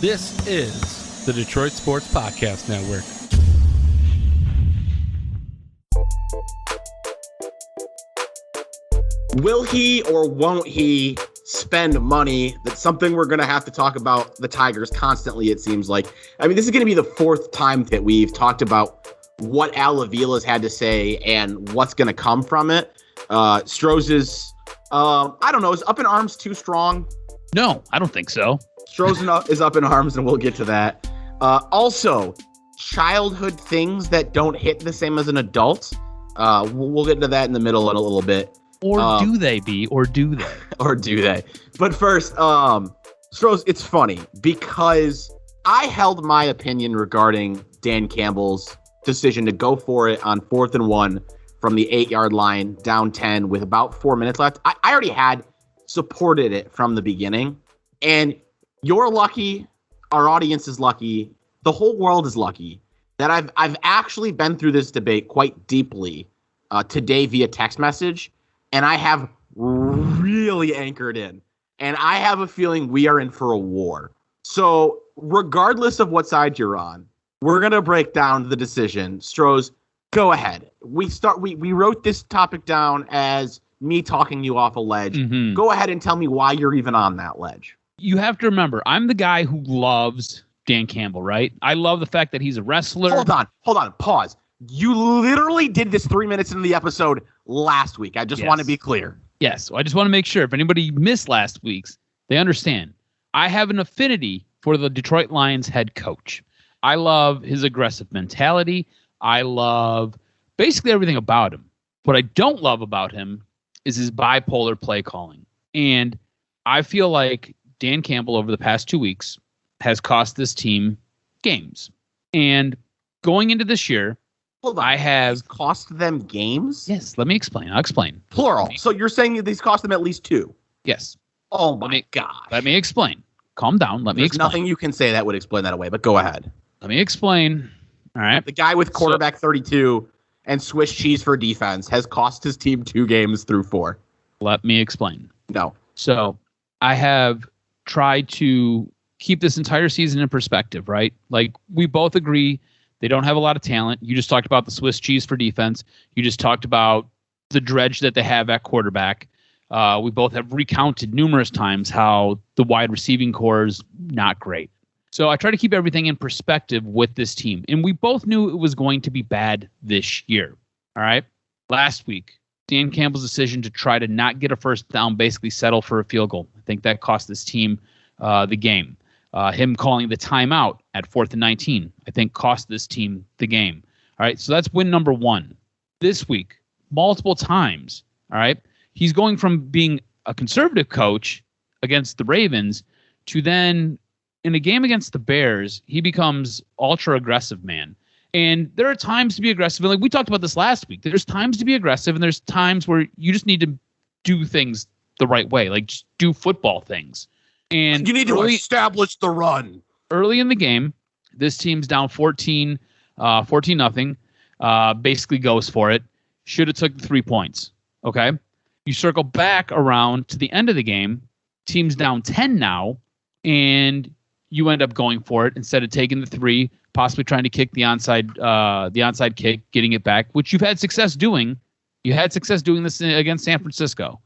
This is the Detroit Sports Podcast Network. Will he or won't he spend money? That's something we're going to have to talk about the Tigers constantly, it seems like. I mean, this is going to be the fourth time that we've talked about what Al Avila's had to say and what's going to come from it. Stroz is, I don't know, is up in arms too strong? No, I don't think so. Stroz is up in arms, and we'll get to that. Also, childhood things that don't hit the same as an adult. We'll get into that in the middle in a little bit. Or do they be? Or do they? Or do they? But first, Stroz, it's funny because I held my opinion regarding Dan Campbell's decision to go for it on 4th and 1 from the 8-yard line, down 10 with about 4 minutes left. I already had supported it from the beginning. And you're lucky, our audience is lucky, the whole world is lucky that I've actually been through this debate quite deeply today via text message. And I have really anchored in. And I have a feeling we are in for a war. So regardless of what side you're on, we're going to break down the decision. Stroz, go ahead. We wrote this topic down as me talking you off a ledge. Mm-hmm. Go ahead and tell me why you're even on that ledge. You have to remember, I'm the guy who loves Dan Campbell, right? I love the fact that he's a wrestler. Hold on, pause. You literally did this 3 minutes into the episode last week. I just want to be clear. Yes. So I just want to make sure if anybody missed last week's, they understand. I have an affinity for the Detroit Lions head coach. I love his aggressive mentality. I love basically everything about him. What I don't love about him is his bipolar play calling. And I feel like Dan Campbell over the past 2 weeks has cost this team games. And going into this year, I have he's cost them games? Yes, let me explain. I'll explain. Plural. So you're saying these cost them at least 2? Yes. Oh my God. Let me explain. Calm down. Let me explain. There's nothing you can say that would explain that away, but go ahead. Let me explain. All right. The guy with quarterback 32 and Swiss cheese for defense has cost his team 2 games through 4. Let me explain. No. So I have tried to keep this entire season in perspective, right? Like we both agree they don't have a lot of talent. You just talked about the Swiss cheese for defense. You just talked about the dredge that they have at quarterback. We both have recounted numerous times how the wide receiving core is not great. So I try to keep everything in perspective with this team. And we both knew it was going to be bad this year. All right. Last week, Dan Campbell's decision to try to not get a first down, basically settle for a field goal. I think that cost this team the game. Him calling the timeout at 4th and 19, I think cost this team the game. All right. So that's win number 1. This week, multiple times. All right. He's going from being a conservative coach against the Ravens to then in a game against the Bears, he becomes ultra aggressive, man. And there are times to be aggressive. And like we talked about this last week, there's times to be aggressive and there's times where you just need to do things the right way, like just do football things. And you need to establish the run. Early in the game, this team's down 14-0. Basically goes for it. Should have took the 3 points. Okay. You circle back around to the end of the game. Team's down 10 now, and you end up going for it instead of taking the 3, possibly trying to kick the onside kick, getting it back, which you've had success doing. You had success doing this against San Francisco.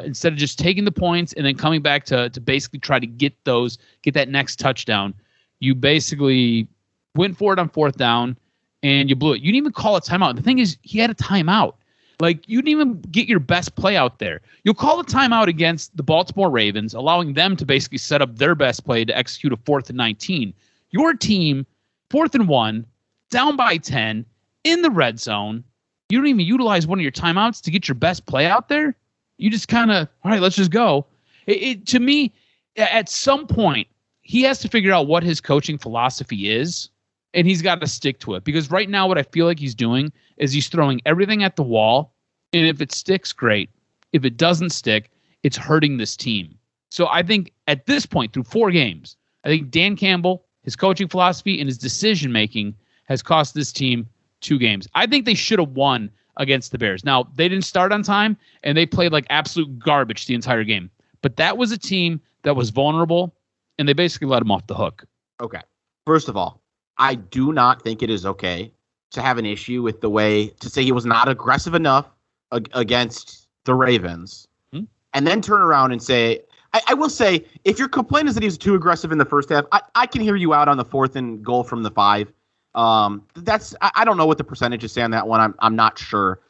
Instead of just taking the points and then coming back to basically try to get that next touchdown, you basically went for it on 4th down and you blew it. You didn't even call a timeout. The thing is, he had a timeout. Like, you didn't even get your best play out there. You'll call a timeout against the Baltimore Ravens, allowing them to basically set up their best play to execute a 4th and 19. Your team, 4th and 1, down by 10, in the red zone. You don't even utilize one of your timeouts to get your best play out there. You just kind of, all right, let's just go. To me, at some point, he has to figure out what his coaching philosophy is, and he's got to stick to it. Because right now what I feel like he's doing is he's throwing everything at the wall, and if it sticks, great. If it doesn't stick, it's hurting this team. So I think at this point, through 4 games, I think Dan Campbell, his coaching philosophy, and his decision-making has cost this team 2 games. I think they should have won against the Bears. Now, they didn't start on time, and they played like absolute garbage the entire game. But that was a team that was vulnerable, and they basically let him off the hook. Okay. First of all, I do not think it is okay to have an issue with the way to say he was not aggressive enough against the Ravens, and then turn around and say, I will say, if your complaint is that he was too aggressive in the first half, I can hear you out on the 4th and goal from the 5. I don't know what the percentages say on that one. I'm not sure.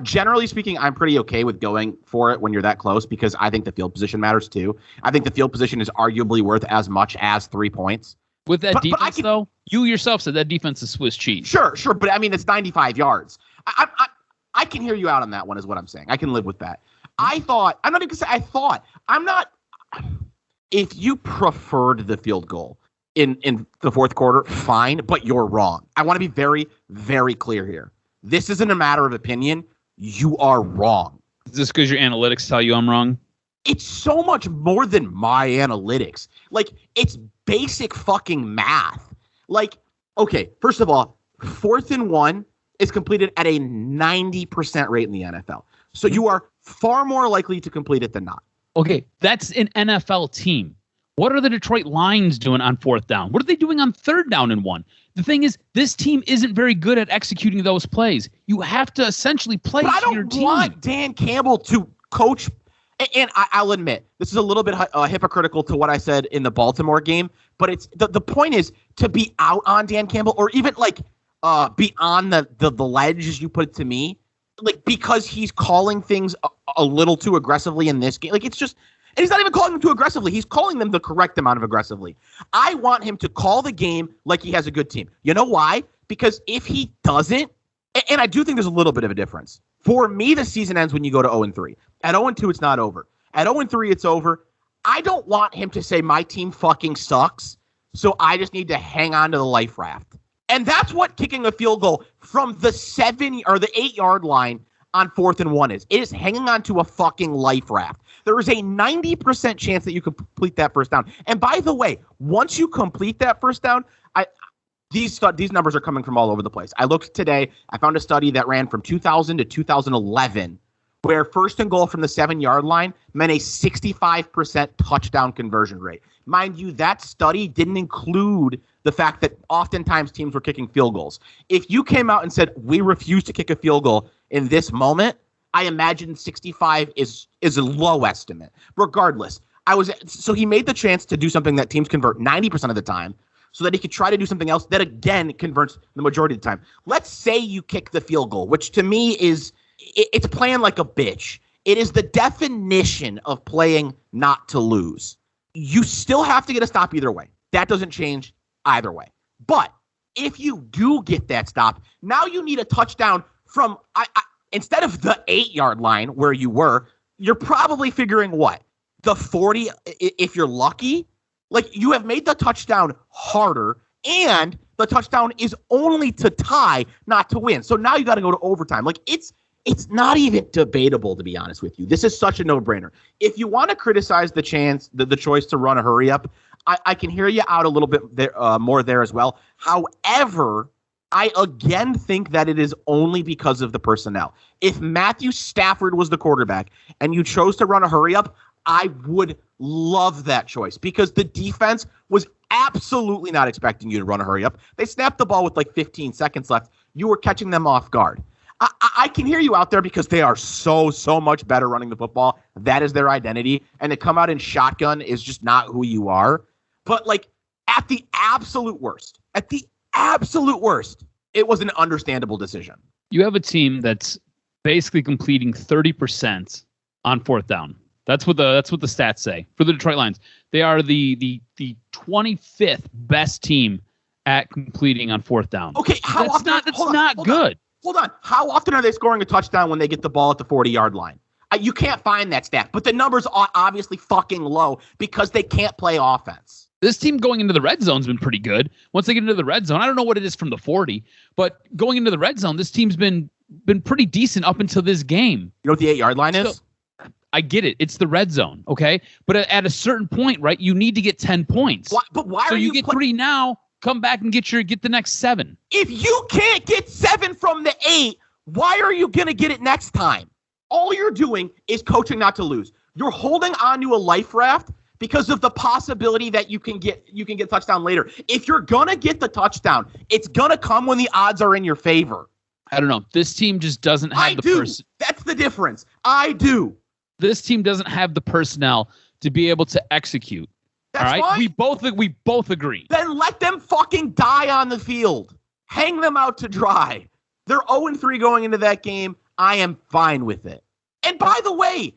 Generally speaking, I'm pretty okay with going for it when you're that close because I think the field position matters too. I think the field position is arguably worth as much as 3 points. With that defense, though, you yourself said that defense is Swiss cheese. Sure. But I mean, it's 95 yards. I can hear you out on that one is what I'm saying. I can live with that. I'm not even going to say I thought. I'm not. If you preferred the field goal in the fourth quarter, fine, but you're wrong. I want to be very, very clear here. This isn't a matter of opinion. You are wrong. Is this because your analytics tell you I'm wrong? It's so much more than my analytics. Like, it's basic fucking math. Like, okay, first of all, 4th and 1 is completed at a 90% rate in the NFL. So you are far more likely to complete it than not. Okay, that's an NFL team. What are the Detroit Lions doing on 4th down? What are they doing on 3rd down and 1? The thing is, this team isn't very good at executing those plays. You have to essentially play to your team. I don't want Dan Campbell to coach. And I'll admit, this is a little bit hypocritical to what I said in the Baltimore game, but it's the point is to be out on Dan Campbell or even like be on the ledge, as you put it to me, like because he's calling things a little too aggressively in this game. Like it's just, and he's not even calling them too aggressively. He's calling them the correct amount of aggressively. I want him to call the game like he has a good team. You know why? Because if he doesn't, and I do think there's a little bit of a difference. For me, the season ends when you go to 0-3. At 0-2, it's not over. At 0-3, it's over. I don't want him to say my team fucking sucks, so I just need to hang on to the life raft. And that's what kicking a field goal from the 7 or the 8-yard line on 4th and 1 is. It is hanging on to a fucking life raft. There is a 90% chance that you complete that first down. And by the way, once you complete that first down, these numbers are coming from all over the place. I looked today. I found a study that ran from 2000 to 2011 where 1st and goal from the 7-yard line meant a 65% touchdown conversion rate. Mind you, that study didn't include the fact that oftentimes teams were kicking field goals. If you came out and said, we refuse to kick a field goal in this moment, I imagine 65 is a low estimate. Regardless, so he made the chance to do something that teams convert 90% of the time so that he could try to do something else that, again, converts the majority of the time. Let's say you kick the field goal, which to me is it's playing like a bitch. It is the definition of playing not to lose. You still have to get a stop either way. That doesn't change either way. But if you do get that stop, now you need a touchdown from instead of the 8-yard line where you were, you're probably figuring what? The 40 if you're lucky? Like you have made the touchdown harder and the touchdown is only to tie, not to win. So now you got to go to overtime. Like it's not even debatable, to be honest with you. This is such a no-brainer. If you want to criticize the choice to run a hurry up, I can hear you out a little bit there, more there as well. However, I again think that it is only because of the personnel. If Matthew Stafford was the quarterback and you chose to run a hurry up, I would love that choice because the defense was absolutely not expecting you to run a hurry up. They snapped the ball with like 15 seconds left. You were catching them off guard. I can hear you out there because they are so much better running the football. That is their identity. And to come out in shotgun is just not who you are. But like at the absolute worst, it was an understandable decision. You have a team that's basically completing 30% on 4th down. That's what the stats say for the Detroit Lions. They are the 25th best team at completing on 4th down. Okay, That's not good. Hold on. How often are they scoring a touchdown when they get the ball at the 40-yard line? You can't find that stat, but the numbers are obviously fucking low because they can't play offense. This team going into the red zone has been pretty good. Once they get into the red zone, I don't know what it is from the 40, but going into the red zone, this team's been pretty decent up until this game. You know what the 8-yard line is? I get it. It's the red zone, okay? But at a certain point, right, you need to get 10 points. Why so you get 3 now, come back and get the next 7. If you can't get 7 from the 8, why are you going to get it next time? All you're doing is coaching not to lose. You're holding onto a life raft because of the possibility that you can get touchdown later. If you're gonna get the touchdown, it's gonna come when the odds are in your favor. I don't know. This team just doesn't have That's the difference. I do. This team doesn't have the personnel to be able to execute. That's all right, fine. we both agree. Then let them fucking die on the field. Hang them out to dry. They're 0-3 going into that game. I am fine with it. And by the way,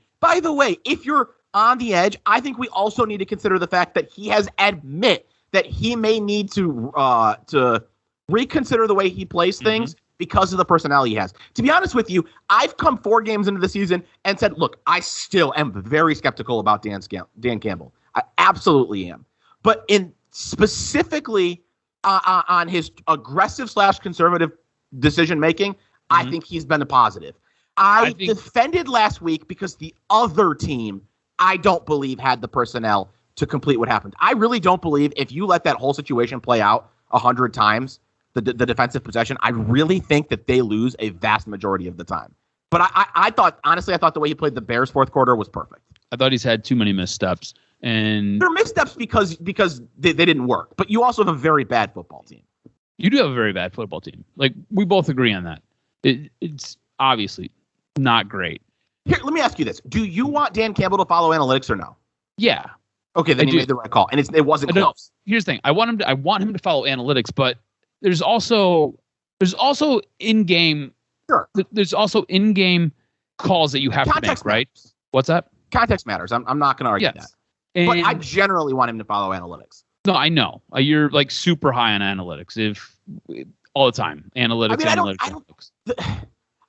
if you're on the edge, I think we also need to consider the fact that he has admit that he may need to reconsider the way he plays things because of the personnel he has. To be honest with you, I've come 4 games into the season and said, look, I still am very skeptical about Dan Campbell. I absolutely am. But in specifically on his aggressive / conservative decision making, I think he's been a positive. I defended last week because the other team, I don't believe, had the personnel to complete what happened. I really don't believe if you let that whole situation play out 100 times, the defensive possession, I really think that they lose a vast majority of the time. But I thought the way he played the Bears fourth quarter was perfect. I thought he's had too many missteps. And they're missteps because they didn't work. But you also have a very bad football team. You do have a very bad football team. Like, we both agree on that. It's obviously not great. Here, let me ask you this. Do you want Dan Campbell to follow analytics or no? Yeah. Okay, then you made the right call. And it wasn't close. Here's the thing. I want him to follow analytics, but there's also in-game there's also in-game calls that you have to make, right? Matters. What's that? Context matters. I'm not going to argue that. But I generally want him to follow analytics. No, I know. You're like super high on analytics. All the time. Analytics.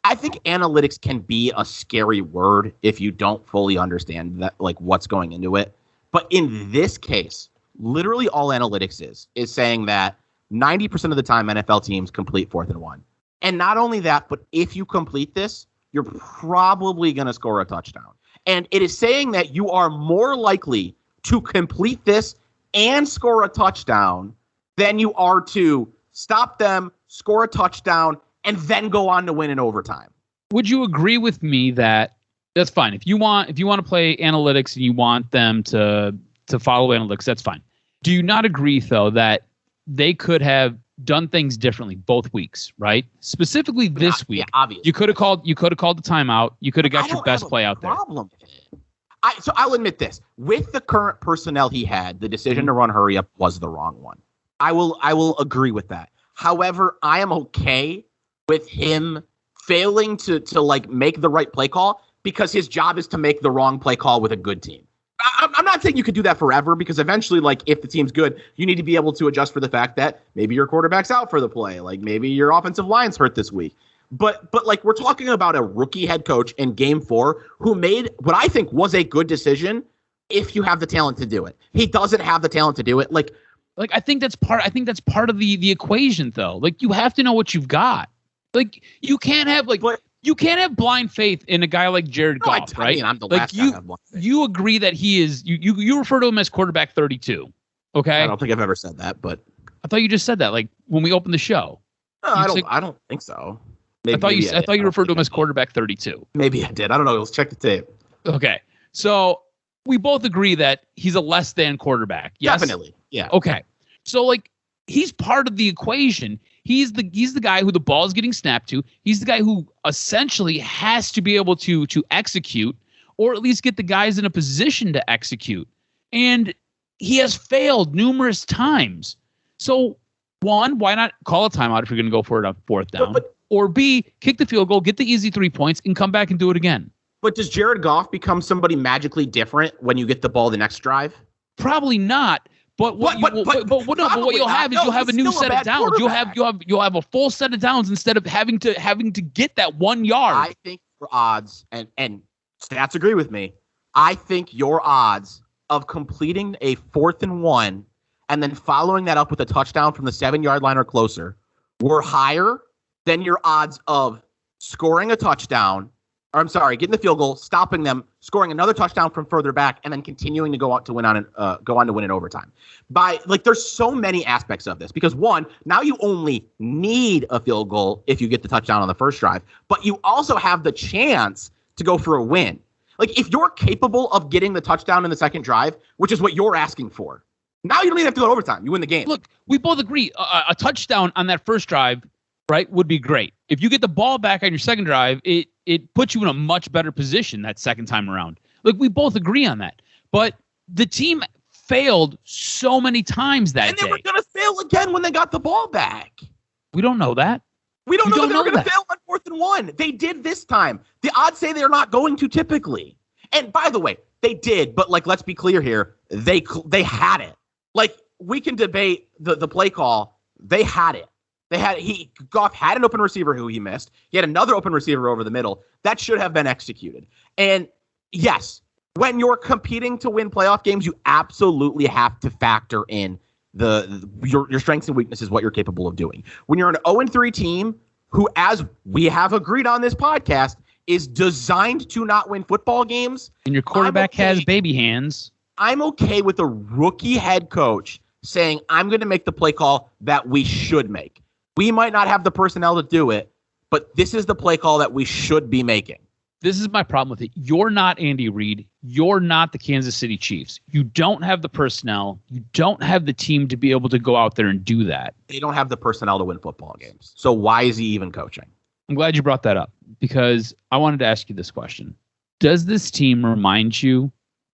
I think analytics can be a scary word if you don't fully understand that, like, what's going into it. But in this case, literally all analytics is saying that 90% of the time NFL teams complete 4th and 1. And not only that, but if you complete this, you're probably going to score a touchdown. And it is saying that you are more likely to complete this and score a touchdown than you are to stop them, score a touchdown, and then go on to win in overtime. Would you agree with me that that's fine? If you want to play analytics and you want them to follow analytics, that's fine. Do you not agree, though, that they could have done things differently both weeks, right? Specifically this week, obviously. You could have called the timeout. You could have got your best play out there. So I'll admit this. With the current personnel he had, the decision to run hurry up was the wrong one. I will agree with that. However, I am okay with him failing to like make the right play call because his job is to make the wrong play call with a good team. I'm not saying you could do that forever because eventually, like, if the team's good, you need to be able to adjust for the fact that maybe your quarterback's out for the play. Like, maybe your offensive line's hurt this week. But like, we're talking about a rookie head coach in game 4 who made what I think was a good decision if you have the talent to do it. He doesn't have the talent to do it. Like I think that's part of the equation, though. Like, you have to know what you've got. Like, you can't have blind faith in a guy like Jared Goff, right? I mean, I'm the last guy to have blind faith. You agree that he is you refer to him as quarterback 32. Okay? I don't think I've ever said that, but I thought you just said that, like, when we opened the show. No, I don't think so. I thought you referred to him as quarterback 32. Maybe I did. I don't know. Let's check the tape. Okay. So we both agree that he's a less than quarterback. Yes? Definitely. Yeah. Okay. So, like, he's part of the equation. He's the guy who the ball is getting snapped to. He's the guy who essentially has to be able to execute, or at least get the guys in a position to execute. And he has failed numerous times. So, one, why not call a timeout if you're going to go for it on 4th down? Or B, kick the field goal, get the easy 3 points, and come back and do it again. But does Jared Goff become somebody magically different when you get the ball the next drive? Probably not. But what you'll have is you'll have a new set of downs. You'll have a full set of downs instead of having to get that 1 yard. I think your odds, and stats agree with me, I think your odds of completing a 4th and 1 and then following that up with a touchdown from the 7-yard line or closer were higher than your odds of scoring a touchdown, or getting the field goal, stopping them, scoring another touchdown from further back, and then continuing to go on to win in overtime. There's so many aspects of this because, one, now you only need a field goal if you get the touchdown on the first drive, but you also have the chance to go for a win. Like, if you're capable of getting the touchdown in the second drive, which is what you're asking for, now you don't even have to go to overtime. You win the game. Look, we both agree a touchdown on that first drive, right, would be great. If you get the ball back on your second drive, it puts you in a much better position that second time around. Like, we both agree on that. But the team failed so many times that day. And they were going to fail again when they got the ball back. We don't know that. We don't know that they were going to fail on 4th and 1. They did this time. The odds say they're not going to typically. And by the way, they did, but like, let's be clear here. They had it. Like, we can debate the play call. They had it. Goff had an open receiver who he missed. He had another open receiver over the middle. That should have been executed. And yes, when you're competing to win playoff games, you absolutely have to factor in your strengths and weaknesses, what you're capable of doing. When you're an 0-3 team who, as we have agreed on this podcast, is designed to not win football games, and your quarterback has baby hands, I'm okay with a rookie head coach saying, I'm going to make the play call that we should make. We might not have the personnel to do it, but this is the play call that we should be making. This is my problem with it. You're not Andy Reid. You're not the Kansas City Chiefs. You don't have the personnel. You don't have the team to be able to go out there and do that. They don't have the personnel to win football games. So why is he even coaching? I'm glad you brought that up because I wanted to ask you this question. Does this team remind you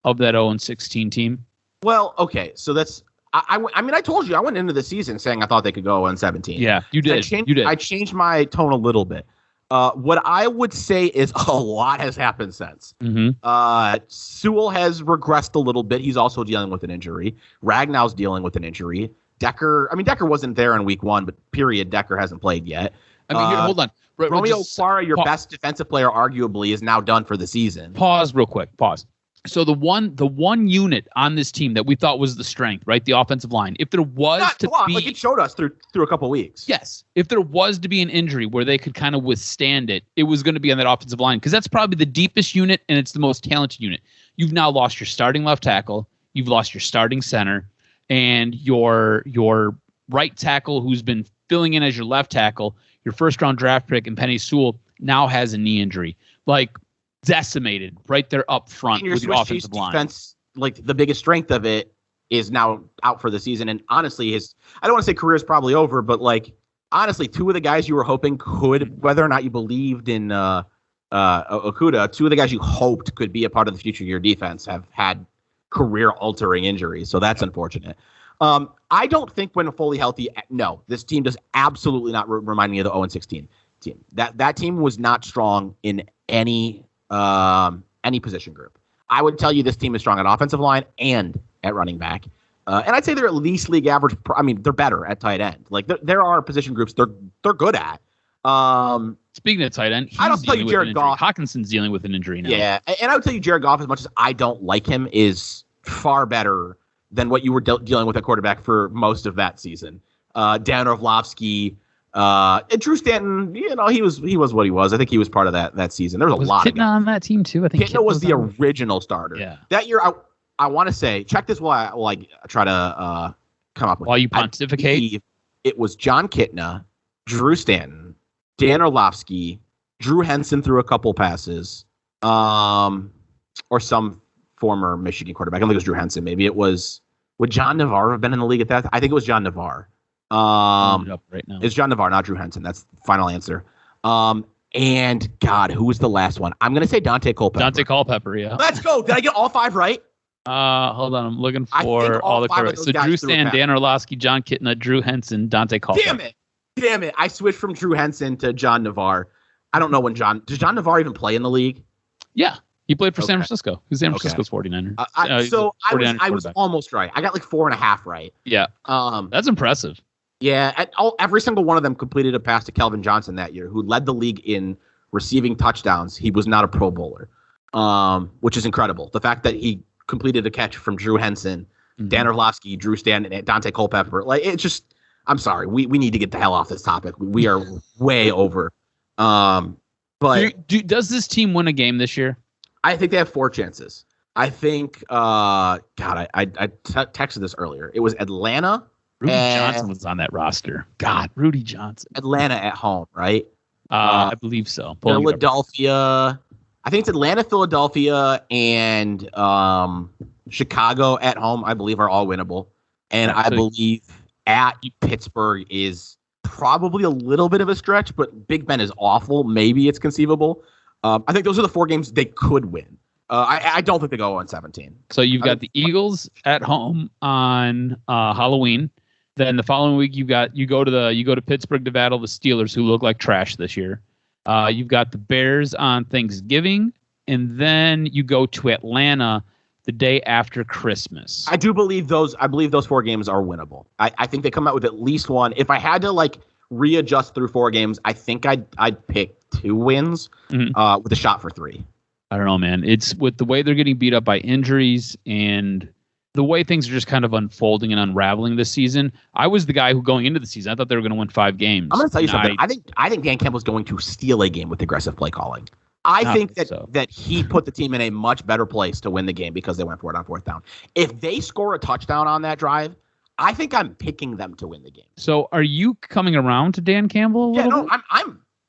of that 0-16 team? Well, okay. So that's, I mean, I told you I went into the season saying I thought they could go 0-17. Yeah, you did. I changed my tone a little bit. What I would say is a lot has happened since. Mm-hmm. Sewell has regressed a little bit. He's also dealing with an injury. Ragnow's dealing with an injury. Decker wasn't there in week 1, but period. Decker hasn't played yet. I mean, here, hold on. Romeo Okwara, your best defensive player, arguably, is now done for the season. Pause real quick. Pause. So the one unit on this team that we thought was the strength, right? The offensive line. If there was like it showed us through a couple weeks. Yes. If there was to be an injury where they could kind of withstand it, it was going to be on that offensive line because that's probably the deepest unit and it's the most talented unit. You've now lost your starting left tackle, you've lost your starting center, and your right tackle who's been filling in as your left tackle, your first round draft pick and Penei Sewell now has a knee injury. Like, decimated right there up front with the offensive line. Defense, like the biggest strength of it, is now out for the season. And honestly, I don't want to say career is probably over, but like honestly, 2 of the guys you were hoping could, whether or not you believed in Okudah, 2 of the guys you hoped could be a part of the future of your defense have had career-altering injuries. So that's unfortunate. I don't think when fully healthy, no, this team does absolutely not remind me of the 0-16 team. That team was not strong in any position group. I would tell you this team is strong at offensive line and at running back. And I'd say they're at least league average. I mean, they're better at tight end. Like there are position groups they're good at. Speaking of tight end, I don't tell you Jared Goff. Hawkinson's dealing with an injury now. Yeah, and I would tell you Jared Goff, as much as I don't like him, is far better than what you were dealing with at quarterback for most of that season. Dan Orlovsky, and Drew Stanton, he was what he was. I think he was part of that season. There was a lot of guys on that team too. I think Kitna was the original starter. Yeah. That year, I want to say, check this while I try to come up with. While you pontificate, it was John Kitna, Drew Stanton, Dan Orlovsky, Drew Henson threw a couple passes, or some former Michigan quarterback. I don't think it was Drew Henson. Maybe it was. Would John Navarre have been in the league at that? I think it was John Navarre. Right now. It's John Navarre, not Drew Henson. That's the final answer. And God, who was the last one? I'm gonna say Dante Culpepper. Dante Culpepper, yeah. Let's go. Did I get all 5 right? Hold on, I'm looking for all the correct. So Drew Stanton, Dan Orlovsky, John Kitna, Drew Henson, Dante Culpepper. Damn it! I switched from Drew Henson to John Navarre. I don't know when does John Navarre even play in the league? Yeah. He played for San Francisco. He's San Francisco's 49er. I was almost right. I got like 4.5 right. Yeah. That's impressive. Yeah. Every single one of them completed a pass to Kelvin Johnson that year, who led the league in receiving touchdowns. He was not a Pro Bowler, which is incredible. The fact that he completed a catch from Drew Henson, Dan Orlovsky, Drew Stanton, and Dante Culpepper. Like, it's just, I'm sorry. We need to get the hell off this topic. We are way over. But does this team win a game this year? I think they have 4 chances. I think, I texted this earlier. It was Atlanta. Rudy Johnson was on that roster. God, Rudy Johnson. Atlanta at home, right? I believe so. Philadelphia. I think it's Atlanta, Philadelphia, and Chicago at home, I believe, are all winnable. And I believe at Pittsburgh is probably a little bit of a stretch, but Big Ben is awful. Maybe it's conceivable. I think those are the 4 games they could win. I don't think they go 0-17. So you've got the Eagles at home on Halloween. Then the following week you go to Pittsburgh to battle the Steelers, who look like trash this year. You've got the Bears on Thanksgiving, and then you go to Atlanta the day after Christmas. I believe those 4 games are winnable. I think they come out with at least one. If I had to readjust through 4 games, I think I'd pick 2 wins with a shot for 3. I don't know, man. It's with the way they're getting beat up by injuries and the way things are just kind of unfolding and unraveling this season. I was the guy who going into the season, I thought they were going to win 5 games. I'm going to tell you something. I think Dan Campbell's going to steal a game with aggressive play calling. I think that he put the team in a much better place to win the game because they went for it on 4th down. If they score a touchdown on that drive, I think I'm picking them to win the game. So are you coming around to Dan Campbell a little bit?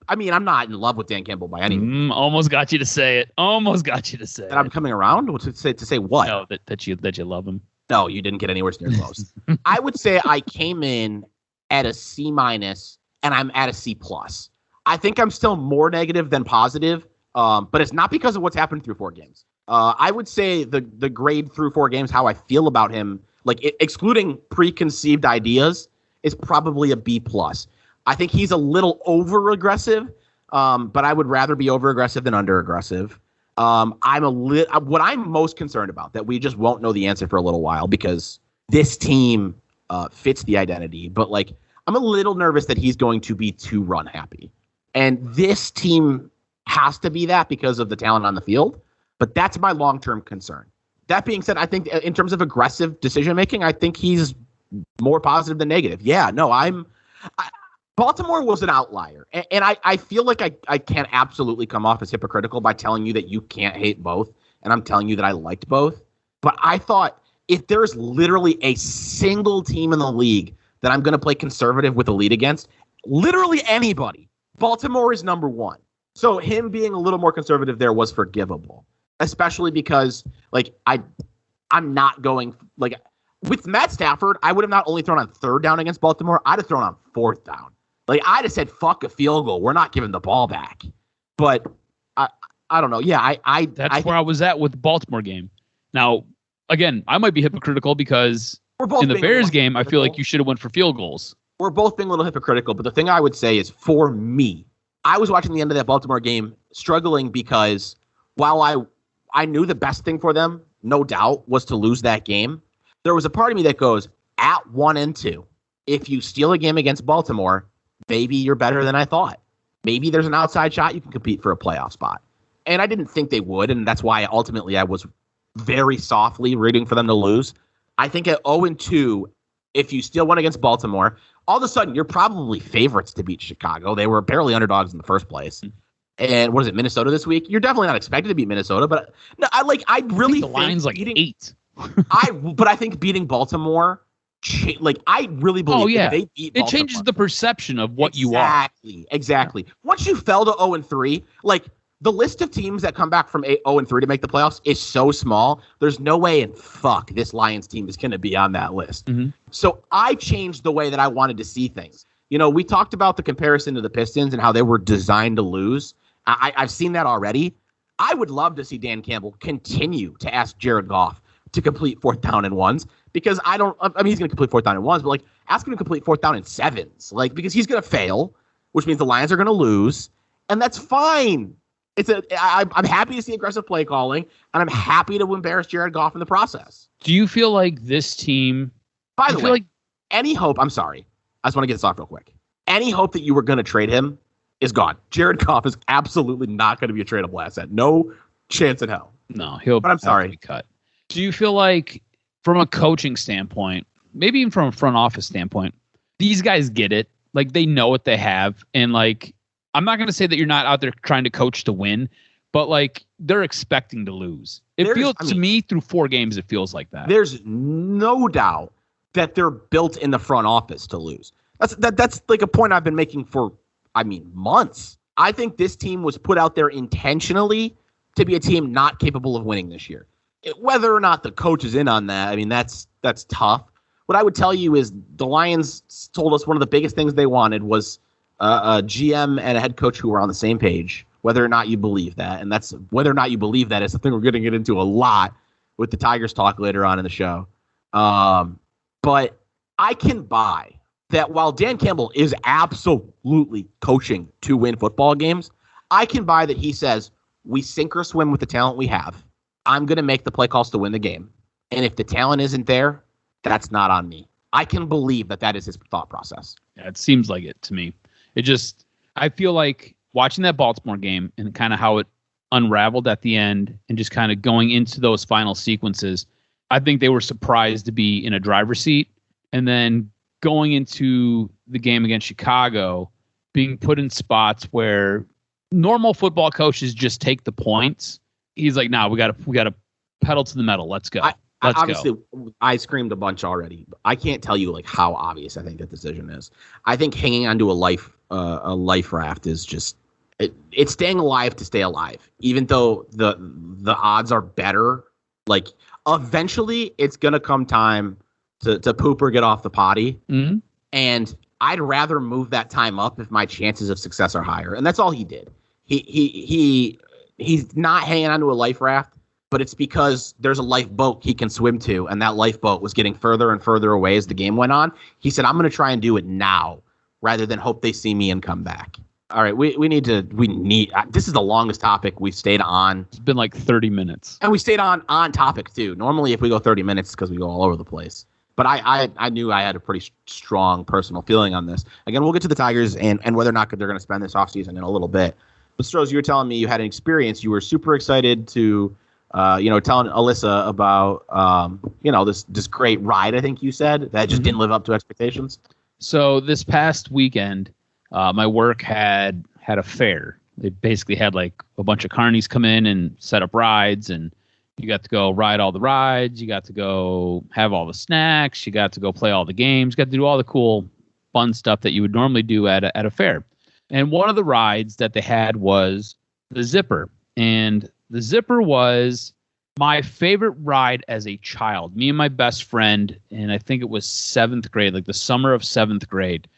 I'm not in love with Dan Campbell by any means. Almost got you to say it. That I'm coming around? To say what? No, that you love him. No, you didn't get anywhere near close. I would say I came in at a C- and I'm at a C+. I think I'm still more negative than positive, but it's not because of what's happened through 4 games. I would say the grade through 4 games, how I feel about him, excluding preconceived ideas, is probably a B+. I think he's a little over-aggressive, but I would rather be over-aggressive than under-aggressive. What I'm most concerned about, that we just won't know the answer for a little while because this team fits the identity, but I'm a little nervous that he's going to be too run happy. And this team has to be that because of the talent on the field, but that's my long-term concern. That being said, I think in terms of aggressive decision-making, I think he's more positive than negative. Yeah, no, Baltimore was an outlier, and I feel like I can't absolutely come off as hypocritical by telling you that you can't hate both, and I'm telling you that I liked both. But I thought if there's literally a single team in the league that I'm going to play conservative with a lead against, literally anybody, Baltimore is number 1. So him being a little more conservative there was forgivable, especially because I'm not going with Matt Stafford. I would have not only thrown on 3rd down against Baltimore, I'd have thrown on 4th down. I'd have said, fuck a field goal. We're not giving the ball back. But I don't know. Yeah, That's where I was at with the Baltimore game. Now, again, I might be hypocritical because in the Bears game, I feel like you should have went for field goals. We're both being a little hypocritical, but the thing I would say is, for me, I was watching the end of that Baltimore game struggling because while I knew the best thing for them, no doubt, was to lose that game, there was a part of me that goes, at 1-2, if you steal a game against Baltimore, maybe you're better than I thought. Maybe there's an outside shot you can compete for a playoff spot. And I didn't think they would, and that's why ultimately I was very softly rooting for them to lose. I think at 0-2, if you steal one against Baltimore, all of a sudden you're probably favorites to beat Chicago. They were barely underdogs in the first place. And what is it, Minnesota this week? You're definitely not expected to beat Minnesota, but no, I really think the line's beating, 8. but I think beating Baltimore, I really believe if they beat Baltimore, it changes the perception of what you are. Exactly. Yeah. Once you fell to 0-3, the list of teams that come back from 0-3 to make the playoffs is so small. There's no way in fuck this Lions team is going to be on that list. Mm-hmm. So I changed the way that I wanted to see things. We talked about the comparison to the Pistons and how they were designed to lose. I've seen that already. I would love to see Dan Campbell continue to ask Jared Goff to complete 4th down and 1s, because he's going to complete 4th down and 1s, but ask him to complete 4th down and 7s, because he's going to fail, which means the Lions are going to lose, and that's fine. I'm happy to see aggressive play calling, and I'm happy to embarrass Jared Goff in the process. Do you feel like this team? By the way, any hope? I'm sorry, I just want to get this off real quick. Any hope that you were going to trade him is gone. Jared Goff is absolutely not going to be a tradable asset. No chance in hell. No, he'll. But I'm sorry. Be cut. Do you feel like, from a coaching standpoint, maybe even from a front office standpoint, these guys get it? They know what they have, and I'm not going to say that you're not out there trying to coach to win, but they're expecting to lose. To me, through 4 games, it feels like that. There's no doubt that they're built in the front office to lose. That's a point I've been making for months. I think this team was put out there intentionally to be a team not capable of winning this year. Whether or not the coach is in on that, I mean, that's tough. What I would tell you is the Lions told us one of the biggest things they wanted was a GM and a head coach who were on the same page, whether or not you believe that. And that's whether or not you believe that is the thing we're going to get into a lot with the Tigers talk later on in the show. But I can buy that while Dan Campbell is absolutely coaching to win football games, I can buy that he says, we sink or swim with the talent we have. I'm going to make the play calls to win the game. And if the talent isn't there, that's not on me. I can believe that is his thought process. Yeah, it seems like it to me. I feel like watching that Baltimore game and kind of how it unraveled at the end and just kind of going into those final sequences, I think they were surprised to be in a driver's seat. And then going into the game against Chicago, being put in spots where normal football coaches just take the points. He's like, "No, we got to pedal to the metal. Let's go." I screamed a bunch already. I can't tell you like how obvious I think that decision is. I think hanging onto a life raft is just it's staying alive to stay alive. Even though the odds are better, like eventually it's gonna come time to poop or get off the potty. Mm-hmm. And I'd rather move that time up if my chances of success are higher. And that's all he did. He's not hanging onto a life raft, but it's because there's a lifeboat he can swim to, and that lifeboat was getting further and further away as the game went on. He said, I'm going to try and do it now rather than hope they see me and come back. All right, we need this is the longest topic we've stayed on. It's been like 30 minutes. And we stayed on topic too. Normally if we go 30 minutes, it's because we go all over the place. But I knew I had a pretty strong personal feeling on this. Again, we'll get to the Tigers and whether or not they're going to spend this offseason in a little bit. But Stroz, you were telling me you had an experience. You were super excited to, telling Alyssa about, this great ride, I think you said, that just didn't live up to expectations. So this past weekend, my work had a fair. They basically had like a bunch of carnies come in and set up rides, and you got to go ride all the rides. You got to go have all the snacks. You got to go play all the games. You got to do all the cool, fun stuff that you would normally do at a fair. And one of the rides that they had was the Zipper. And the Zipper was my favorite ride as a child. Me and my best friend, and I think it was 7th grade, like the summer of 7th grade.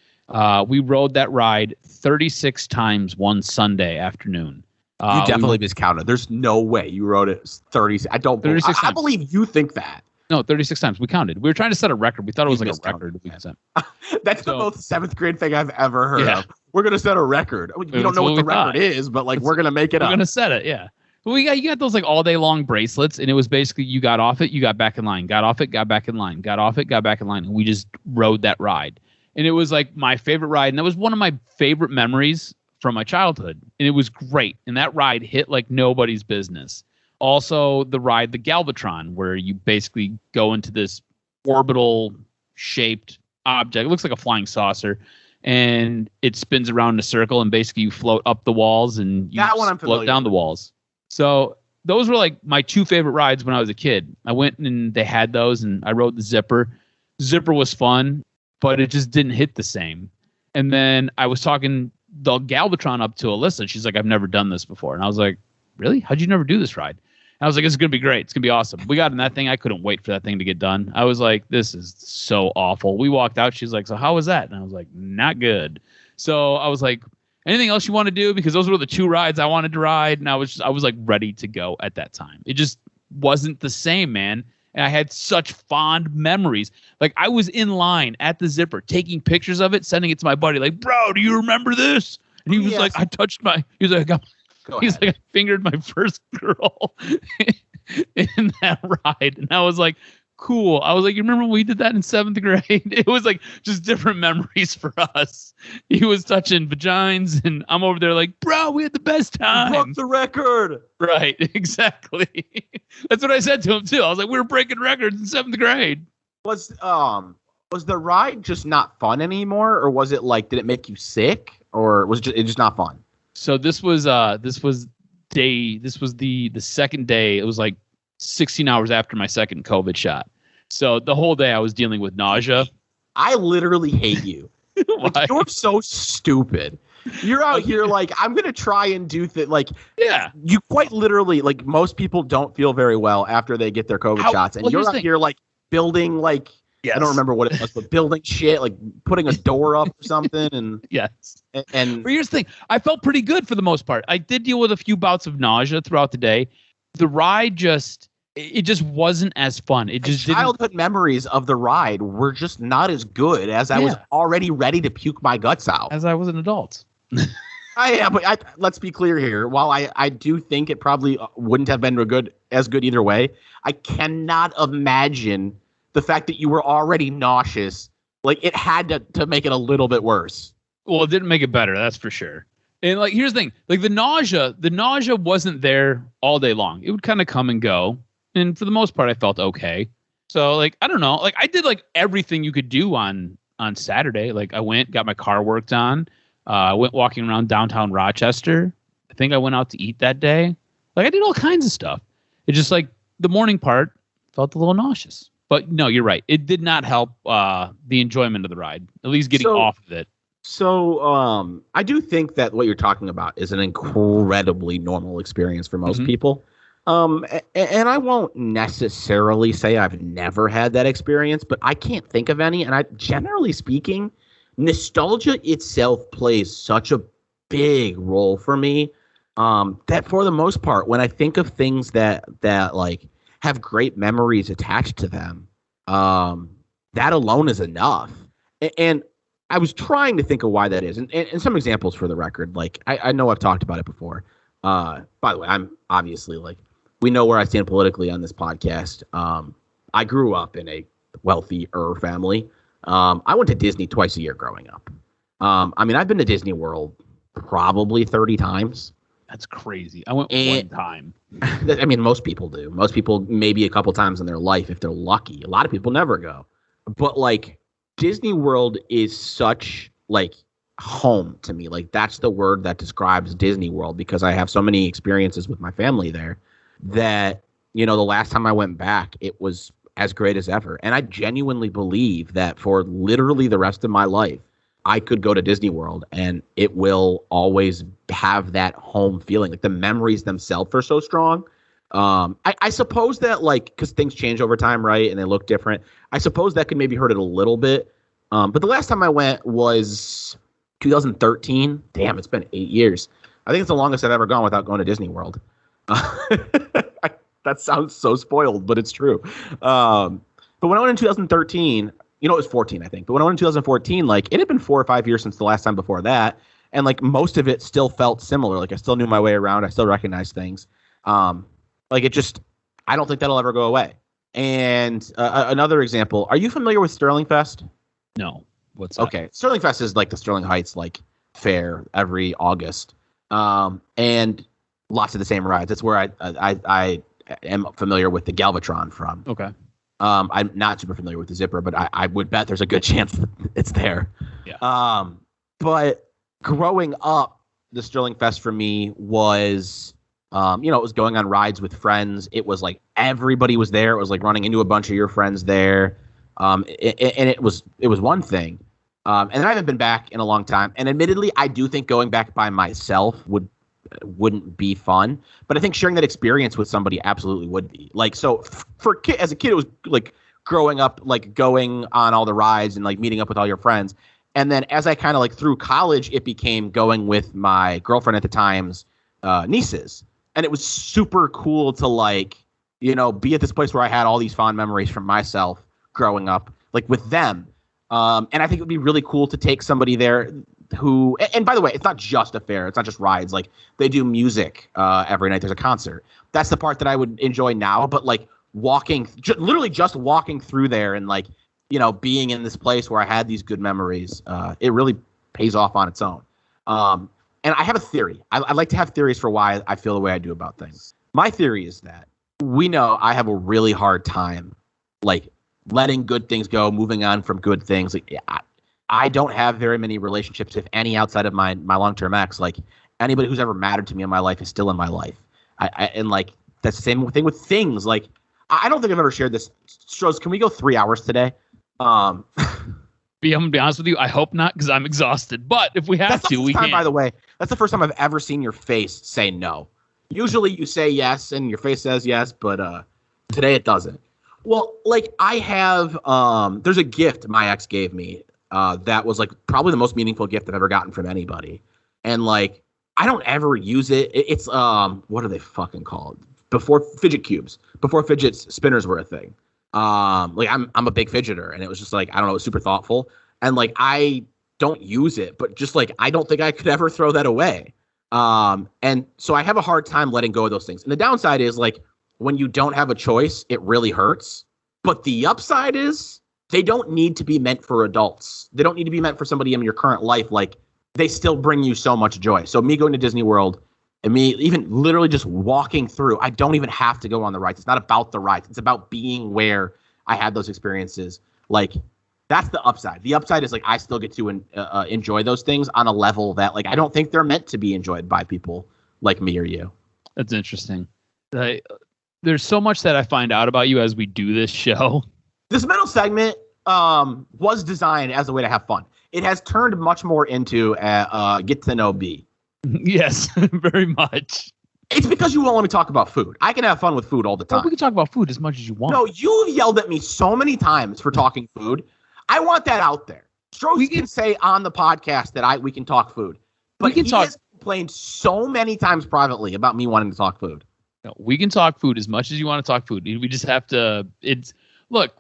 We rode that ride 36 times one Sunday afternoon. You definitely miscounted. There's no way you rode it 30. I don't. 36 I believe you think that. No, 36 times. We counted. We were trying to set a record. We thought it was like a record. That's the most 7th grade thing I've ever heard of. We're going to set a record. We don't know what the record is, but like we're going to make it up. We're going to set it, yeah. Well, you got those like all day long bracelets, and it was basically you got off it, you got back in line, got off it, got back in line, got off it, got back in line, and we just rode that ride. And it was like my favorite ride, and that was one of my favorite memories from my childhood, and it was great. And that ride hit like nobody's business. Also, the ride, the Galvatron, where you basically go into this orbital shaped object. It looks like a flying saucer, and it spins around in a circle, and basically you float up the walls and you float down the walls. So those were like my two favorite rides when I was a kid. I went and they had those, and I rode the Zipper. Zipper was fun, but it just didn't hit the same. And then I was talking the Galvatron up to Alyssa. She's like, I've never done this before. And I was like, really? How'd you never do this ride? And I was like, it's going to be great. It's going to be awesome. We got in that thing. I couldn't wait for that thing to get done. I was like, this is so awful. We walked out. She's like, so how was that? And I was like, not good. So I was like, anything else you want to do? Because those were the two rides I wanted to ride. And I was like ready to go at that time. It just wasn't the same, man. And I had such fond memories. Like I was in line at the Zipper, taking pictures of it, sending it to my buddy. Like, bro, do you remember this? And he was like, I fingered my first girl in that ride. And I was like, cool. I was like, you remember when we did that in 7th grade? It was like just different memories for us. He was touching vagines, and I'm over there like, bro, we had the best time. We broke the record. Right, exactly. That's what I said to him too. I was like, we were breaking records in 7th grade. Was the ride just not fun anymore, or was it like, did it make you sick, or was it just not fun? So this was the second day. It was like 16 hours after my second COVID shot. So the whole day I was dealing with nausea. I literally hate you. Like, you're so stupid. You're out here like, I'm going to try and do things. Like, Yeah. you quite literally, like, most people don't feel very well after they get their COVID shots. And you're out here, like, building, like, yes. I don't remember what it was, but building shit, like putting a door up or something. And yes. And but here's the thing. I felt pretty good for the most part. I did deal with a few bouts of nausea throughout the day. The ride just wasn't as fun. It just childhood memories of the ride were just not as good as I was already ready to puke my guts out. As I was an adult. Let's be clear here. While I do think it probably wouldn't have been as good either way, I cannot imagine the fact that you were already nauseous. Like, it had to make it a little bit worse. Well, it didn't make it better, that's for sure. And like, here's the thing, like the nausea wasn't there all day long. It would kind of come and go. And for the most part, I felt okay. So like, I don't know, like I did like everything you could do on Saturday. Like I got my car worked on. I went walking around downtown Rochester. I think I went out to eat that day. Like I did all kinds of stuff. It just like the morning part felt a little nauseous. But no, you're right. It did not help the enjoyment of the ride, at least getting off of it. So I do think that what you're talking about is an incredibly normal experience for most people. And I won't necessarily say I've never had that experience, but I can't think of any. And generally speaking, nostalgia itself plays such a big role for me that for the most part, when I think of things that like have great memories attached to them, that alone is enough. And I was trying to think of why that is. And some examples for the record, like I know I've talked about it before. By the way, I'm obviously like, we know where I stand politically on this podcast. I grew up in a wealthier family. I went to Disney twice a year growing up. I mean, I've been to Disney World probably 30 times. That's crazy. I went one time. I mean, most people do. Most people maybe a couple times in their life if they're lucky. A lot of people never go. But like Disney World is such like home to me. Like that's the word that describes Disney World because I have so many experiences with my family there that, you know, the last time I went back, it was as great as ever. And I genuinely believe that for literally the rest of my life, I could go to Disney World and it will always have that home feeling. Like the memories themselves are so strong. I suppose that like, because things change over time, right? And they look different. I suppose that could maybe hurt it a little bit. But the last time I went was 2013. Damn, it's been 8 years. I think it's the longest I've ever gone without going to Disney World. That sounds so spoiled, but it's true. But when I went in 2013, you know, it was 14, I think. But when I went in 2014, like it had been 4 or 5 years since the last time before that. And like most of it still felt similar. Like I still knew my way around. I still recognized things. Like it just, I don't think that'll ever go away. And another example, are you familiar with Sterling Fest? No. What's that? Okay. Sterling Fest is like the Sterling Heights like fair every August. And lots of the same rides. That's where I am familiar with the Galvatron from. Okay. I'm not super familiar with the Zipper, but I would bet there's a good chance that it's there. Yeah. But growing up, the Sterling Fest for me was, you know, it was going on rides with friends. It was like everybody was there. It was like running into a bunch of your friends there. And it was one thing. And I haven't been back in a long time. And admittedly, I do think going back by myself wouldn't be fun, but I think sharing that experience with somebody absolutely would be. Like, so as a kid, it was like growing up, like going on all the rides and like meeting up with all your friends. And then as I kind of like through college, it became going with my girlfriend at the time's nieces. And it was super cool to like, you know, be at this place where I had all these fond memories from myself growing up, like with them. And I think it would be really cool to take somebody there who, and by the way, it's not just a fair. It's not just rides. Like they do music every night. There's a concert. That's the part that I would enjoy now. But like literally just walking through there and like, you know, being in this place where I had these good memories, it really pays off on its own. And I have a theory. I like to have theories for why I feel the way I do about things. My theory is that we know I have a really hard time, like letting good things go, moving on from good things. Like I don't have very many relationships, if any, outside of my long-term ex. Like anybody who's ever mattered to me in my life is still in my life. And like that's the same thing with things. Like I don't think I've ever shared this. Stroz, can we go 3 hours today? I'm gonna be honest with you. I hope not, because I'm exhausted. But if we have to, we can. By the way, that's the first time I've ever seen your face say no. Usually you say yes and your face says yes, but today it doesn't. Well, like I have, there's a gift my ex gave me that was like probably the most meaningful gift I've ever gotten from anybody. And like, I don't ever use it. It's, what are they fucking called? Before fidget cubes, before fidget spinners were a thing. Like I'm a big fidgeter, and it was just like, I don't know, it was super thoughtful. And like, I don't use it, but just like, I don't think I could ever throw that away. And so I have a hard time letting go of those things. And the downside is like, when you don't have a choice, it really hurts. But the upside is they don't need to be meant for adults. They don't need to be meant for somebody in your current life. Like, they still bring you so much joy. So me going to Disney World and me even literally just walking through, I don't even have to go on the rides. It's not about the rides. It's about being where I had those experiences. Like, that's the upside. The upside is like, I still get to enjoy those things on a level that like, I don't think they're meant to be enjoyed by people like me or you. That's interesting. There's so much that I find out about you as we do this show. This middle segment was designed as a way to have fun. It has turned much more into get to know B. Yes, very much. It's because you won't let me talk about food. I can have fun with food all the time. Well, we can talk about food as much as you want. No, you've yelled at me so many times for talking food. I want that out there. Stroz can say on the podcast that we can talk food. But he has complained so many times privately about me wanting to talk food. No, we can talk food as much as you want to talk food. We just have to.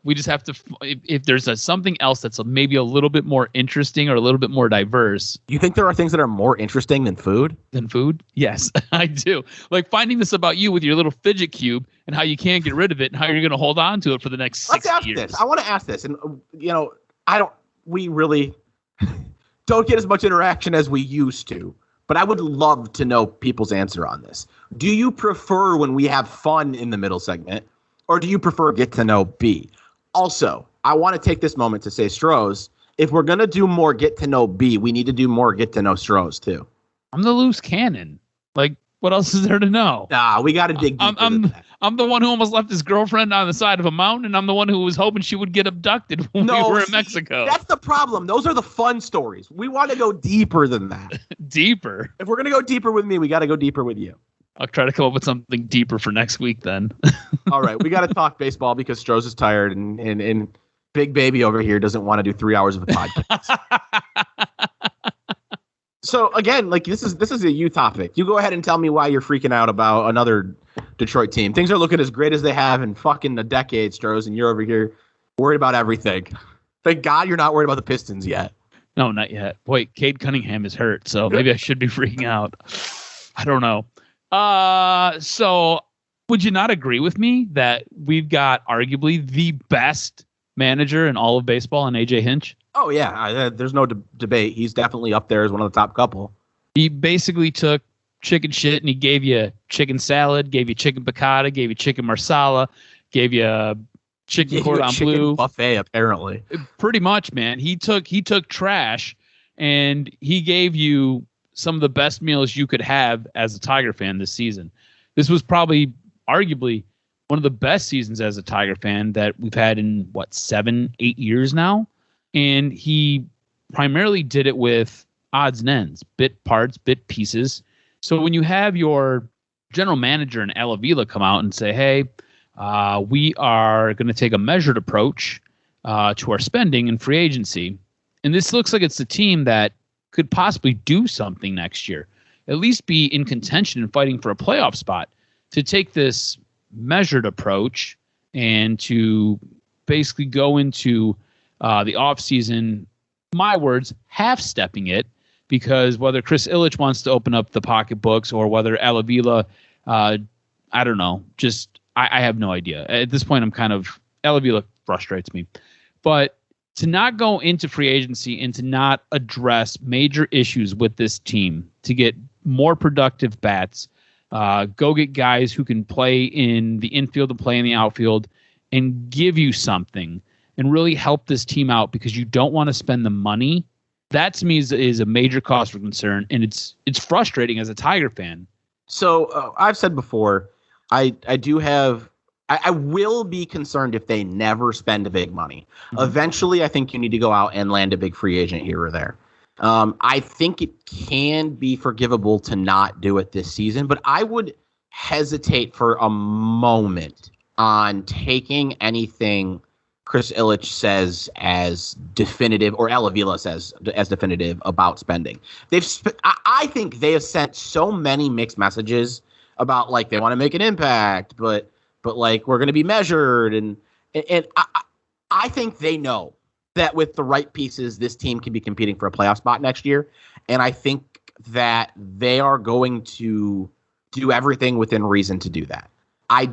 We just have to. If there's something else that's maybe a little bit more interesting or a little bit more diverse. You think there are things that are more interesting than food? Yes, I do. Like finding this about you with your little fidget cube and how you can't get rid of it and how you're going to hold on to it for the next 6 years. Let's ask this. I want to ask this, and we really don't get as much interaction as we used to. But I would love to know people's answer on this. Do you prefer when we have fun in the middle segment, or do you prefer get to know B? Also, I want to take this moment to say, Stroz, if we're going to do more get to know B, we need to do more get to know Stroz too. I'm the loose cannon. Like, what else is there to know? Nah, we got to dig deeper than that. I'm the one who almost left his girlfriend on the side of a mountain, and I'm the one who was hoping she would get abducted when we were in Mexico. That's the problem. Those are the fun stories. We want to go deeper than that. Deeper? If we're going to go deeper with me, we got to go deeper with you. I'll try to come up with something deeper for next week then. All right. We got to talk baseball because Stroz is tired and Big Baby over here doesn't want to do 3 hours of a podcast. So again, like this is a you topic. You go ahead and tell me why you're freaking out about another Detroit team. Things are looking as great as they have in fucking a decade, Stroz, and you're over here worried about everything. Thank God you're not worried about the Pistons yet. No, not yet. Boy, Cade Cunningham is hurt, so maybe I should be freaking out. I don't know. So would you not agree with me that we've got arguably the best manager in all of baseball in AJ Hinch? Oh, yeah. There's no debate. He's definitely up there as one of the top couple. He basically took chicken shit and he gave you chicken salad, gave you chicken piccata, gave you chicken marsala, gave you chicken cordon bleu buffet. Apparently, pretty much, man. He took trash and he gave you some of the best meals you could have as a Tiger fan this season. This was probably arguably one of the best seasons as a Tiger fan that we've had in 7-8 years now. And he primarily did it with odds and ends, bit parts, bit pieces. So when you have your general manager in Avila come out and say, hey, we are going to take a measured approach to our spending and free agency. And this looks like it's a team that could possibly do something next year, at least be in contention and fighting for a playoff spot. To take this measured approach and to basically go into the offseason, my words, half-stepping it, because whether Chris Ilitch wants to open up the pocketbooks or whether Avila, I don't know, just I have no idea. At this point, Avila frustrates me. But to not go into free agency and to not address major issues with this team, to get more productive bats, go get guys who can play in the infield and play in the outfield and give you something and really help this team out because you don't want to spend the money. That to me is a major cause for concern, and it's frustrating as a Tiger fan. So I've said before, I do have I will be concerned if they never spend big money. Eventually, I think you need to go out and land a big free agent here or there. I think it can be forgivable to not do it this season, but I would hesitate for a moment on taking anything Chris Ilitch says as definitive, or El Avila says as definitive about spending. I think they have sent so many mixed messages about like they want to make an impact, but like we're going to be measured, and I think they know that with the right pieces, this team can be competing for a playoff spot next year, and I think that they are going to do everything within reason to do that. I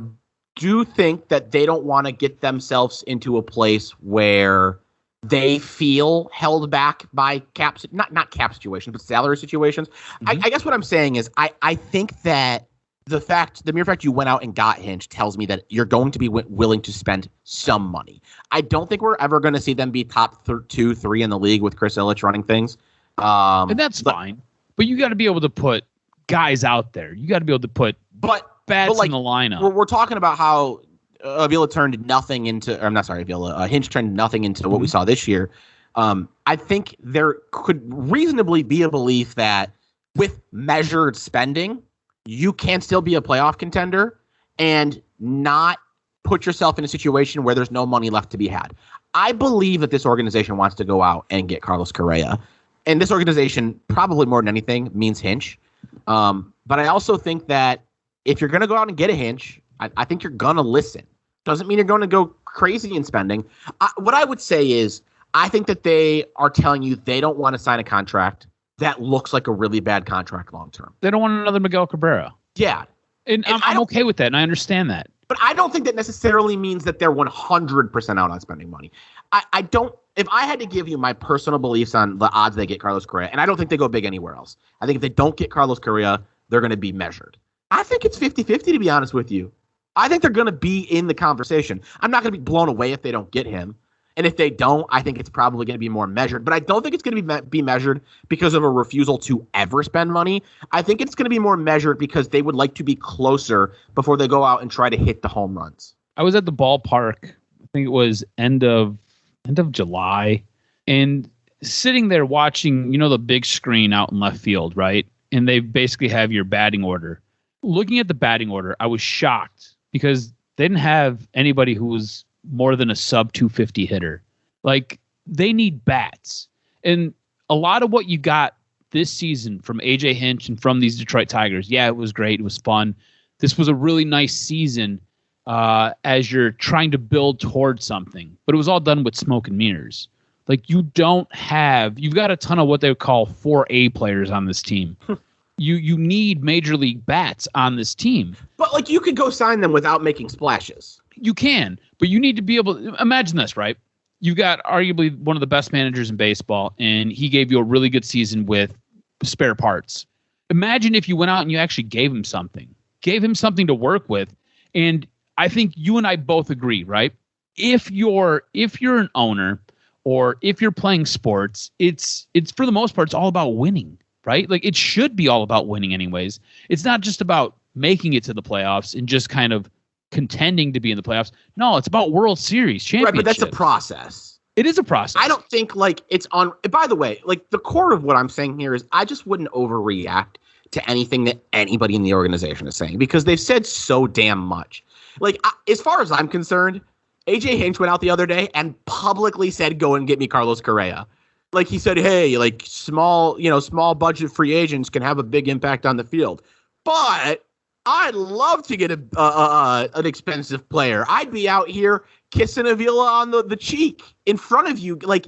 do think that they don't want to get themselves into a place where they feel held back by not cap situations, but salary situations. I guess what I'm saying is I think that the mere fact you went out and got Hinch tells me that you're going to be willing to spend some money. I don't think we're ever going to see them be top 2, 3 in the league with Chris Ilitch running things. And that's fine. But you got to be able to put guys out there. You got to be able to put bats in the lineup. We're talking about how Avila turned nothing into, or I'm not sorry, Avila, Hinch turned nothing into what we saw this year. I think there could reasonably be a belief that with measured spending, you can still be a playoff contender and not put yourself in a situation where there's no money left to be had. I believe that this organization wants to go out and get Carlos Correa. And this organization, probably more than anything, means Hinch. But I also think that if you're going to go out and get a Hinch, I think you're going to listen. Doesn't mean you're going to go crazy in spending. What I would say is I think that they are telling you they don't want to sign a contract that looks like a really bad contract long term. They don't want another Miguel Cabrera. Yeah. And I'm okay with that, and I understand that. But I don't think that necessarily means that they're 100% out on spending money. I don't. If I had to give you my personal beliefs on the odds they get Carlos Correa, and I don't think they go big anywhere else. I think if they don't get Carlos Correa, they're going to be measured. I think it's 50-50, to be honest with you. I think they're going to be in the conversation. I'm not going to be blown away if they don't get him. And if they don't, I think it's probably going to be more measured. But I don't think it's going to be measured because of a refusal to ever spend money. I think it's going to be more measured because they would like to be closer before they go out and try to hit the home runs. I was at the ballpark, I think it was end of July, and sitting there watching, the big screen out in left field, right? And they basically have your batting order. Looking at the batting order, I was shocked because they didn't have anybody who was more than a sub 250 hitter. Like, they need bats. And a lot of what you got this season from AJ Hinch and from these Detroit Tigers, yeah, it was great. It was fun. This was a really nice season as you're trying to build towards something. But it was all done with smoke and mirrors. Like, you've got a ton of what they would call 4A players on this team. You need major league bats on this team. But, like, you could go sign them without making splashes. You can, but you need to be able to imagine this, right? You've got arguably one of the best managers in baseball, and he gave you a really good season with spare parts. Imagine if you went out and you actually gave him something to work with. And I think you and I both agree, right? If you're an owner or if you're playing sports, it's for the most part, it's all about winning, right? Like, it should be all about winning anyways. It's not just about making it to the playoffs and just kind of contending to be in the playoffs. No, it's about World Series championships. Right, but that's a process. It is a process. I don't think like it's on. By the way, like the core of what I'm saying here is I just wouldn't overreact to anything that anybody in the organization is saying because they've said so damn much. Like, as far as I'm concerned, AJ Hinch went out the other day and publicly said, "Go and get me Carlos Correa." Like, he said, "Hey, like small budget free agents can have a big impact on the field, but I'd love to get an expensive player. I'd be out here kissing Avila on the cheek in front of you." Like,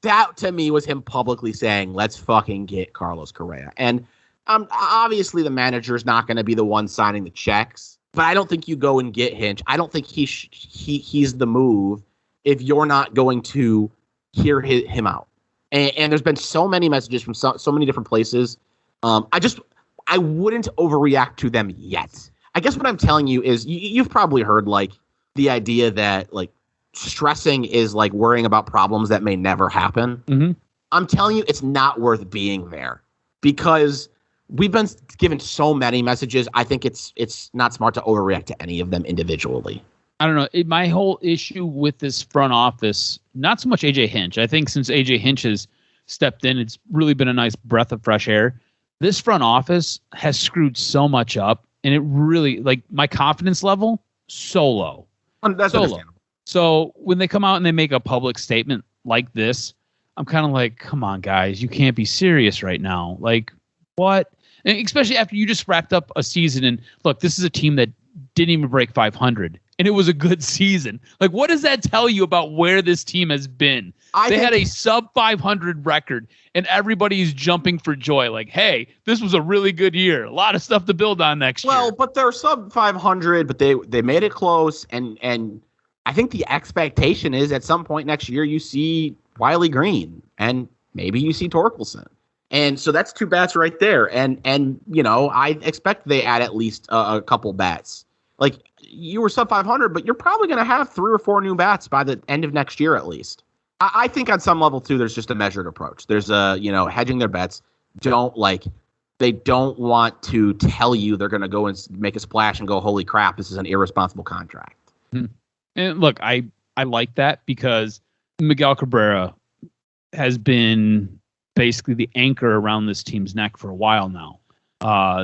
that to me was him publicly saying, "Let's fucking get Carlos Correa." And obviously the manager's not going to be the one signing the checks, but I don't think you go and get Hinch. I don't think he's the move if you're not going to hear him out. And there's been so many messages from so many different places. I wouldn't overreact to them yet. I guess what I'm telling you is you've probably heard like the idea that like stressing is like worrying about problems that may never happen. Mm-hmm. I'm telling you, it's not worth being there because we've been given so many messages. I think it's not smart to overreact to any of them individually. I don't know. My whole issue with this front office, not so much AJ Hinch. I think since AJ Hinch has stepped in, it's really been a nice breath of fresh air. This front office has screwed so much up, and it really, like, my confidence level, so low. That's so understandable. Low. So when they come out and they make a public statement like this, I'm kind of like, come on, guys, you can't be serious right now. Like, what? And especially after you just wrapped up a season, and look, this is a team that didn't even break 500, and it was a good season. Like, what does that tell you about where this team has been? They had a sub 500 record, and everybody's jumping for joy. Like, hey, this was a really good year. A lot of stuff to build on next year. Well, but they're sub 500, but they made it close, and I think the expectation is at some point next year you see Wiley Green, and maybe you see Torkelson. And so that's 2 bats right there. And I expect they add at least a couple bats. Like, you were sub 500, but you're probably going to have 3 or 4 new bats by the end of next year at least. I think on some level, too, there's just a measured approach. There's hedging their bets. They don't want to tell you they're going to go and make a splash and go, holy crap, this is an irresponsible contract. Mm-hmm. And look, I like that because Miguel Cabrera has been basically the anchor around this team's neck for a while now.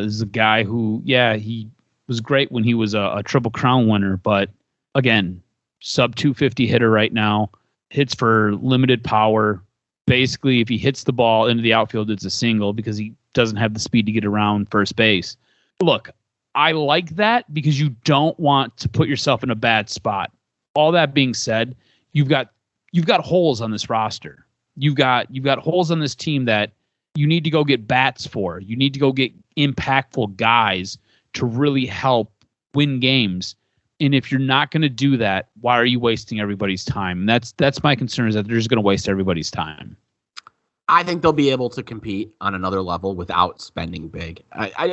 This is a guy who, he was great when he was a Triple Crown winner, but again, sub 250 hitter right now, hits for limited power. Basically, if he hits the ball into the outfield, it's a single because he doesn't have the speed to get around first base. Look, I like that because you don't want to put yourself in a bad spot. All that being said, you've got holes on this roster. You've got holes on this team that you need to go get bats for. You need to go get impactful guys to really help win games. And if you're not going to do that, why are you wasting everybody's time? And that's my concern, is that they're just going to waste everybody's time. I think they'll be able to compete on another level without spending big. I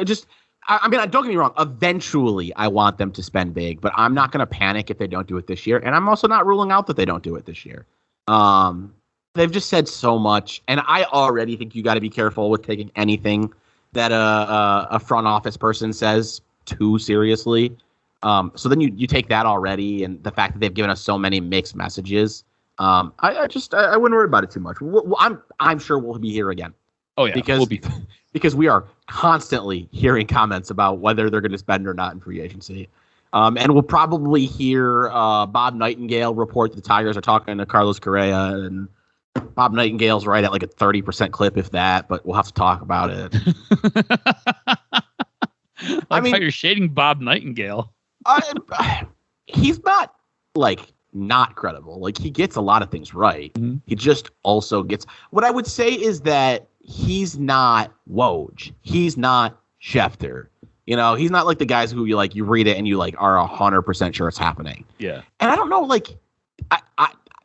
mean, don't get me wrong. Eventually, I want them to spend big, but I'm not going to panic if they don't do it this year. And I'm also not ruling out that they don't do it this year. They've just said so much, and I already think you got to be careful with taking anything that a front office person says too seriously. So then you take that already, and the fact that they've given us so many mixed messages. I wouldn't worry about it too much. I'm sure we'll be here again. Oh yeah, because we are constantly hearing comments about whether they're going to spend or not in free agency. And we'll probably hear Bob Nightingale report that the Tigers are talking to Carlos Correa, and Bob Nightingale's right at like a 30% clip, if that, but we'll have to talk about it. I mean, you're shading Bob Nightingale. He's not not credible. Like, he gets a lot of things right. Mm-hmm. He just also gets, what I would say is that he's not Woj. He's not Schefter. He's not like the guys who you read it and you are 100% sure it's happening. Yeah. And I don't know,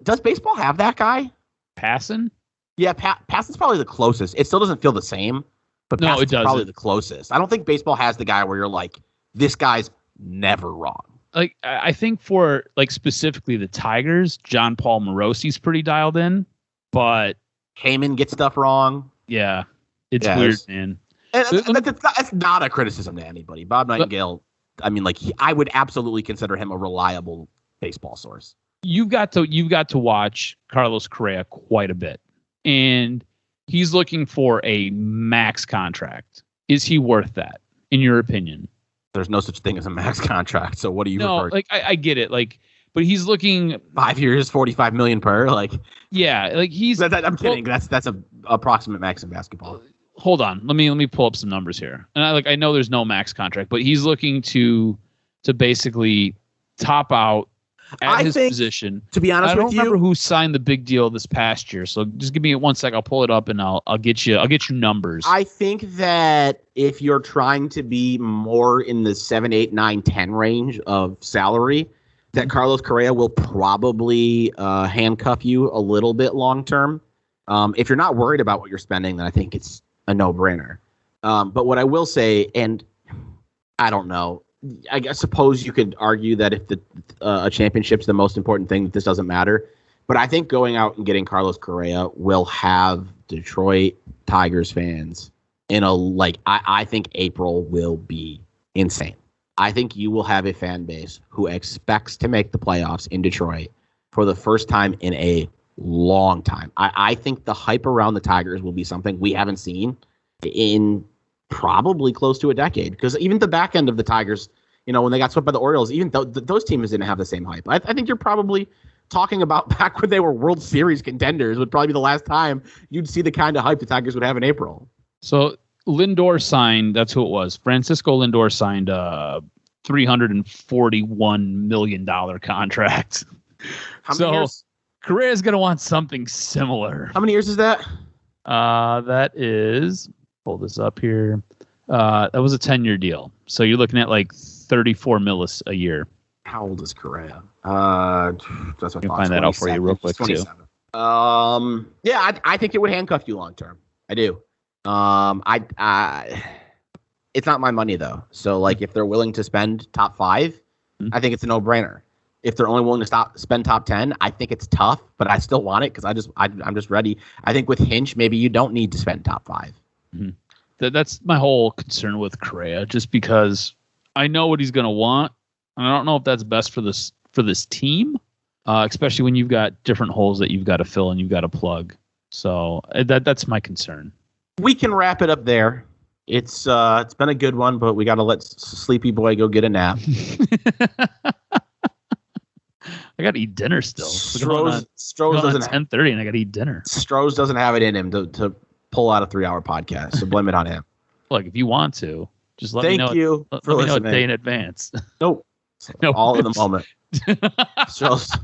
does baseball have that guy? Passan? Yeah, Passan's probably the closest. It still doesn't feel the same, but no, it does. Probably the closest. I don't think baseball has the guy where you're like, this guy's never wrong. Like, I think for specifically the Tigers, John Paul Morosi's pretty dialed in, but Heyman gets stuff wrong. Yeah, it's weird, man. And that's not a criticism to anybody. Bob Nightingale, I would absolutely consider him a reliable baseball source. You've got to watch Carlos Correa quite a bit, and he's looking for a max contract. Is he worth that, in your opinion? There's no such thing as a max contract. So what do you? No, I get it. But he's looking 5 years, $45 million per. Yeah, he's. I'm kidding. That's a approximate max in basketball. Hold on. Let me pull up some numbers here. And I know there's no max contract, but he's looking to basically top out at his position. To be honest with you, I don't remember who signed the big deal this past year. So just give me 1 sec. I'll pull it up and I'll get you numbers. I think that if you're trying to be more in the 7, 8, 9, 10 range of salary, that Carlos Correa will probably handcuff you a little bit long term. If you're not worried about what you're spending, then I think it's a no-brainer. But what I will say, and I don't know, I suppose you could argue that if a championship's the most important thing, that this doesn't matter. But I think going out and getting Carlos Correa will have Detroit Tigers fans I think April will be insane. I think you will have a fan base who expects to make the playoffs in Detroit for the first time in a long time. I think the hype around the Tigers will be something we haven't seen in probably close to a decade. Because even the back end of the Tigers, when they got swept by the Orioles, even those teams didn't have the same hype. I think you're probably talking about back when they were World Series contenders would probably be the last time you'd see the kind of hype the Tigers would have in April. So Lindor signed, that's who it was. Francisco Lindor signed a $341 million contract. How many years? Correa's going to want something similar. How many years is that? That is, pull this up here. That was a 10-year deal. So you're looking at like 34 millis a year. How old is Correa? That's what I find that out for you real quick too. Yeah, I think it would handcuff you long term. I do. It's not my money though. So like, if they're willing to spend top 5, I think it's a no-brainer. If they're only willing to spend top 10, I think it's tough, but I still want it because I'm just ready. I think with Hinch, maybe you don't need to spend top 5. Mm-hmm. That's my whole concern with Correa, just because I know what he's going to want. And I don't know if that's best for this team, especially when you've got different holes that you've got to fill and you've got to plug. So that's my concern. We can wrap it up there. It's been a good one, but we got to let Sleepy Boy go get a nap. I got to eat dinner still. Stroz doesn't 10:30, and I got to eat dinner. Stroz doesn't have it in him to pull out a 3-hour podcast, so blame it on him. Look, if you want to, just let me know. Thank you for listening. Let me know a day in advance. Nope. All in the moment. Stroz,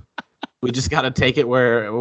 we just got to take it where